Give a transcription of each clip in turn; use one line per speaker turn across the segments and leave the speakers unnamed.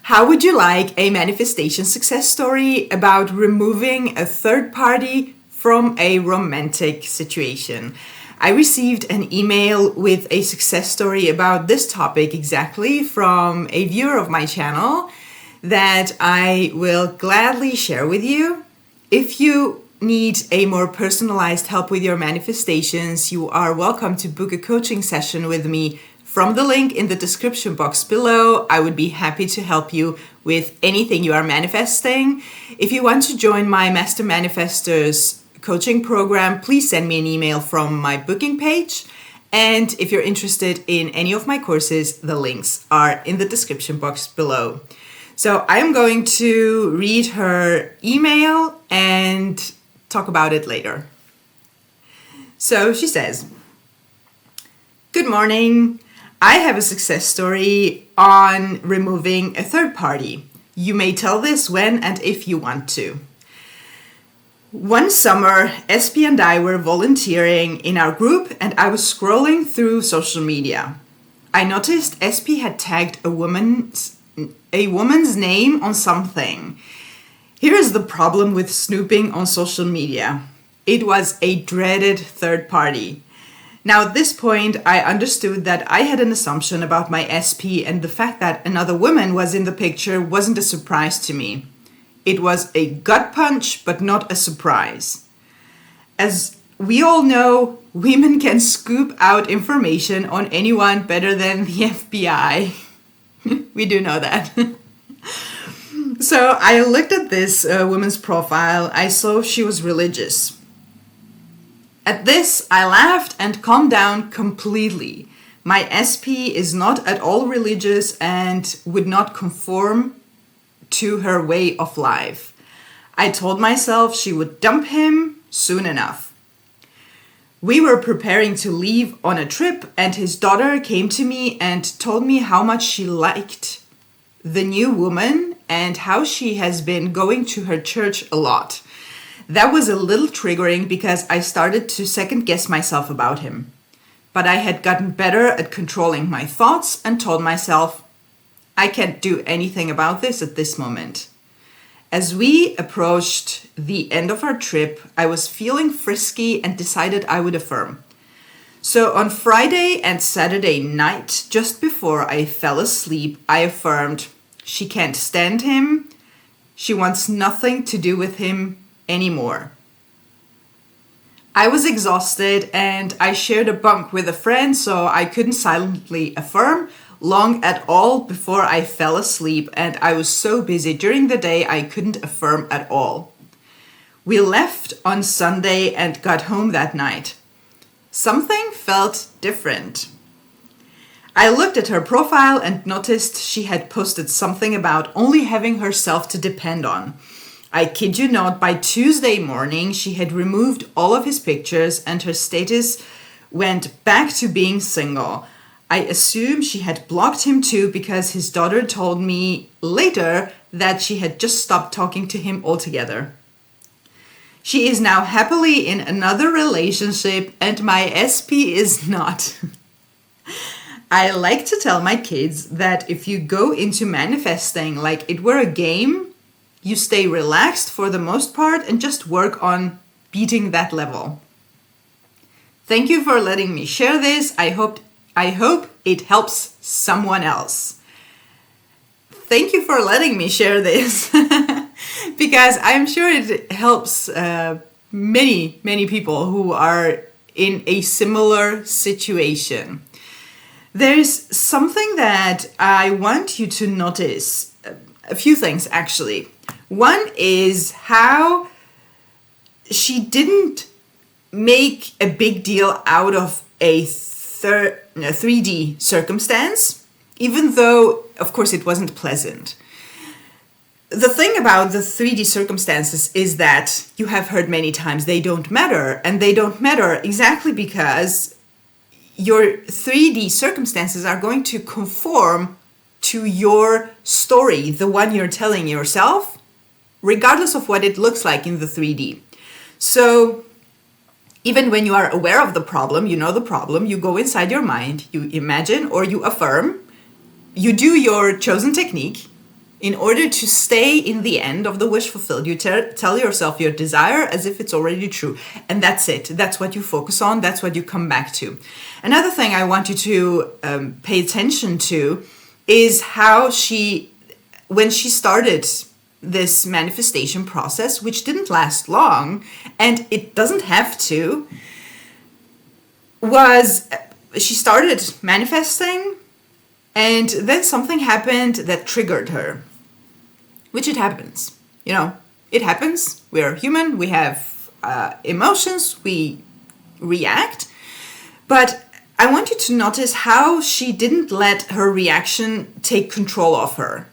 How would you like a manifestation success story about removing a third party from a romantic situation? I received an email with a success story about this topic exactly from a viewer of my channel that I will gladly share with you. If you need a more personalized help with your manifestations, you are welcome to book a coaching session with me from the link in the description box below. I would be happy to help you with anything you are manifesting. If you want to join my Master Manifestors coaching program, please send me an email from my booking page. And if you're interested in any of my courses, the links are in the description box below. So I'm going to read her email and talk about it later. So she says, "Good morning. I have a success story on removing a third party. You may tell this when and if you want to. One summer, SP and I were volunteering in our group and I was scrolling through social media. I noticed SP had tagged a woman's name on something. Here is the problem with snooping on social media. It was a dreaded third party. Now, at this point, I understood that I had an assumption about my SP, and the fact that another woman was in the picture wasn't a surprise to me. It was a gut punch, but not a surprise. As we all know, women can scoop out information on anyone better than the FBI. We do know that. So I looked at this woman's profile. I saw she was religious. At this, I laughed and calmed down completely. My SP is not at all religious and would not conform to her way of life. I told myself she would dump him soon enough. We were preparing to leave on a trip, and his daughter came to me and told me how much she liked the new woman and how she has been going to her church a lot. That was a little triggering because I started to second guess myself about him. But I had gotten better at controlling my thoughts and told myself, I can't do anything about this at this moment. As we approached the end of our trip, I was feeling frisky and decided I would affirm. So on Friday and Saturday night, just before I fell asleep, I affirmed, she can't stand him. She wants nothing to do with him anymore. I was exhausted and I shared a bunk with a friend, so I couldn't silently affirm long at all before I fell asleep, and I was so busy during the day I couldn't affirm at all. We left on Sunday and got home that night. Something felt different. I looked at her profile and noticed she had posted something about only having herself to depend on. I kid you not, by Tuesday morning, she had removed all of his pictures and her status went back to being single. I assume she had blocked him too because his daughter told me later that she had just stopped talking to him altogether. She is now happily in another relationship and my SP is not. I like to tell my kids that if you go into manifesting like it were a game, you stay relaxed for the most part and just work on beating that level. Thank you for letting me share this. I hope it helps someone else. Thank you for letting me share this because I'm sure it helps many people who are in a similar situation. There's something that I want you to notice, a few things actually. One is how she didn't make a big deal out of a 3D circumstance, even though, of course, it wasn't pleasant. The thing about the 3D circumstances is that you have heard many times they don't matter, and they don't matter exactly because your 3D circumstances are going to conform to your story, the one you're telling yourself, regardless of what it looks like in the 3D. So even when you are aware of the problem, you know the problem, you go inside your mind, you imagine or you affirm, you do your chosen technique, in order to stay in the end of the wish fulfilled, you tell yourself your desire as if it's already true. And that's it. That's what you focus on. That's what you come back to. Another thing I want you to pay attention to is how when she started this manifestation process, which didn't last long, and it doesn't have to, was she started manifesting, and then something happened that triggered her, which it happens. It happens. We're human. We have emotions. We react. But I want you to notice how she didn't let her reaction take control of her.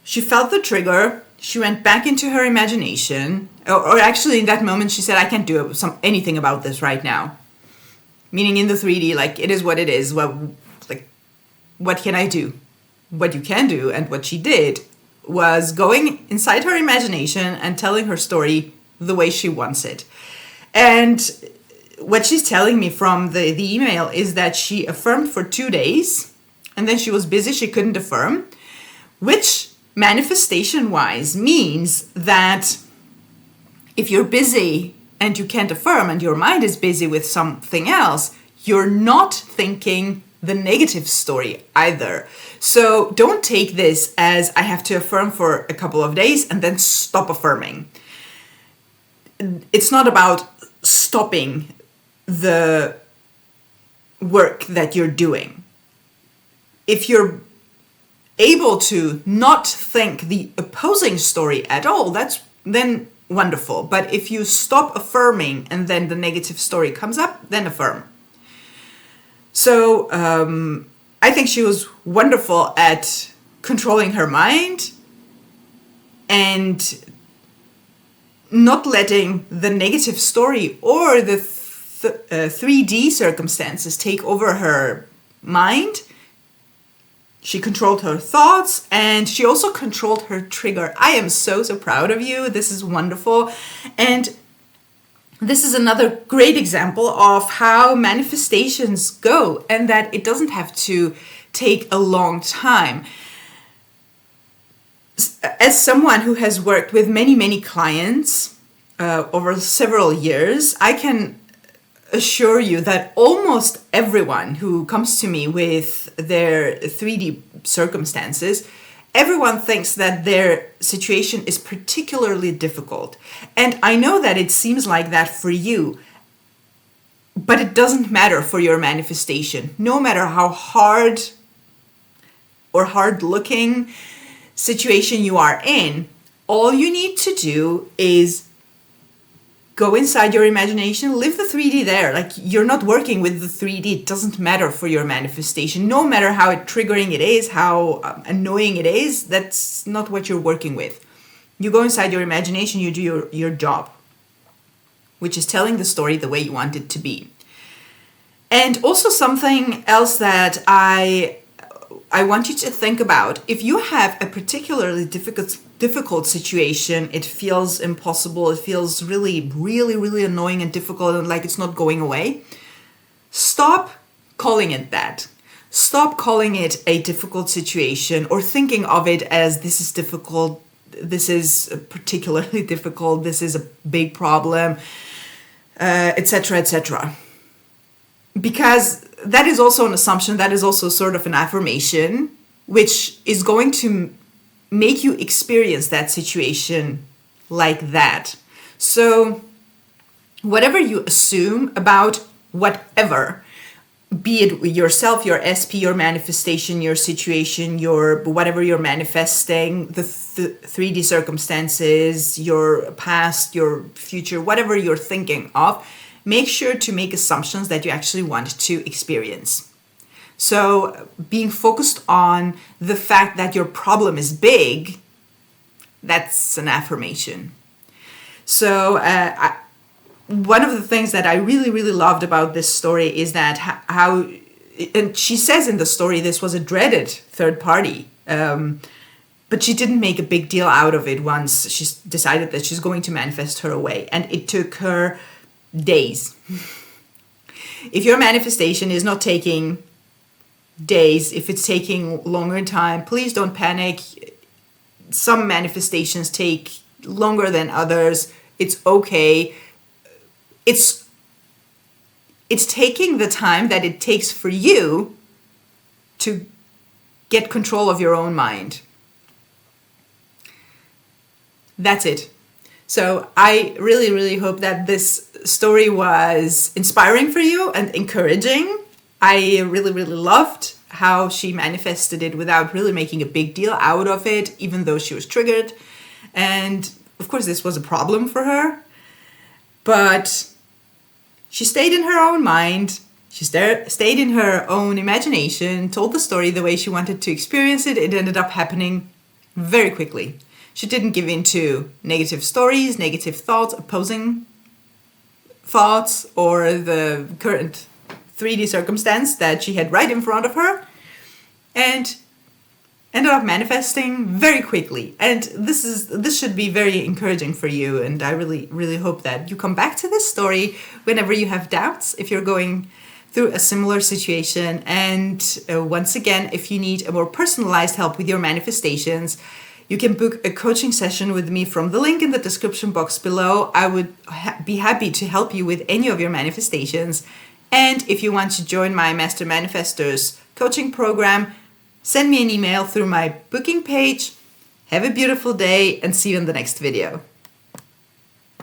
She felt the trigger. She went back into her imagination. Or actually, in that moment, she said, I can't do anything about this right now. Meaning in the 3D, like, it is what it is. Well, like, what can I do? What you can do, and what she did, was going inside her imagination and telling her story the way she wants it. And what she's telling me from the email is that she affirmed for 2 days, and then she was busy, she couldn't affirm, which manifestation-wise means that if you're busy and you can't affirm and your mind is busy with something else, you're not thinking the negative story either. So don't take this as I have to affirm for a couple of days and then stop affirming. It's not about stopping the work that you're doing. If you're able to not think the opposing story at all, that's then wonderful. But if you stop affirming and then the negative story comes up, then affirm. So I think she was wonderful at controlling her mind and not letting the negative story or the 3D circumstances take over her mind. She controlled her thoughts, and she also controlled her trigger. I am so proud of you. This is wonderful. And this is another great example of how manifestations go, and that it doesn't have to take a long time. As someone who has worked with many clients over several years, I can assure you that almost everyone who comes to me with their 3D circumstances, everyone thinks that their situation is particularly difficult. And I know that it seems like that for you, but it doesn't matter for your manifestation. No matter how hard or hard-looking situation you are in, all you need to do is go inside your imagination, live the 3D there. Like, you're not working with the 3D. It doesn't matter for your manifestation. No matter how triggering it is, how annoying it is, that's not what you're working with. You go inside your imagination, you do your job, which is telling the story the way you want it to be. And also something else that I want you to think about. If you have a particularly difficult situation, it feels impossible, it feels really annoying and difficult and like it's not going away, stop calling it that. Stop calling it a difficult situation or thinking of it as this is difficult, this is particularly difficult, this is a big problem, etc., etc. Because that is also an assumption, that is also sort of an affirmation, which is going to make you experience that situation like that. So whatever you assume about whatever, be it yourself, your SP, your manifestation, your situation, your whatever you're manifesting, the 3D circumstances, your past, your future, whatever you're thinking of, make sure to make assumptions that you actually want to experience. So being focused on the fact that your problem is big, that's an affirmation. So one of the things that I really loved about this story is that how, and she says in the story this was a dreaded third party, but she didn't make a big deal out of it once she decided that she's going to manifest her away. And it took her days. If your manifestation is not taking days. If it's taking longer time, please don't panic. Some manifestations take longer than others. It's okay. It's taking the time that it takes for you to get control of your own mind. That's it. So I really, really hope that this story was inspiring for you and encouraging. I really, really loved how she manifested it without really making a big deal out of it, even though she was triggered. And of course, this was a problem for her. But she stayed in her own mind. She stayed in her own imagination, told the story the way she wanted to experience it. It ended up happening very quickly. She didn't give in to negative stories, negative thoughts, opposing thoughts, or the current 3D circumstance that she had right in front of her, and ended up manifesting very quickly. And this should be very encouraging for you. And I really, really hope that you come back to this story whenever you have doubts, if you're going through a similar situation. And once again, if you need a more personalized help with your manifestations, you can book a coaching session with me from the link in the description box below. I would be happy to help you with any of your manifestations. And if you want to join my Master Manifestors coaching program, send me an email through my booking page. Have a beautiful day and see you in the next video.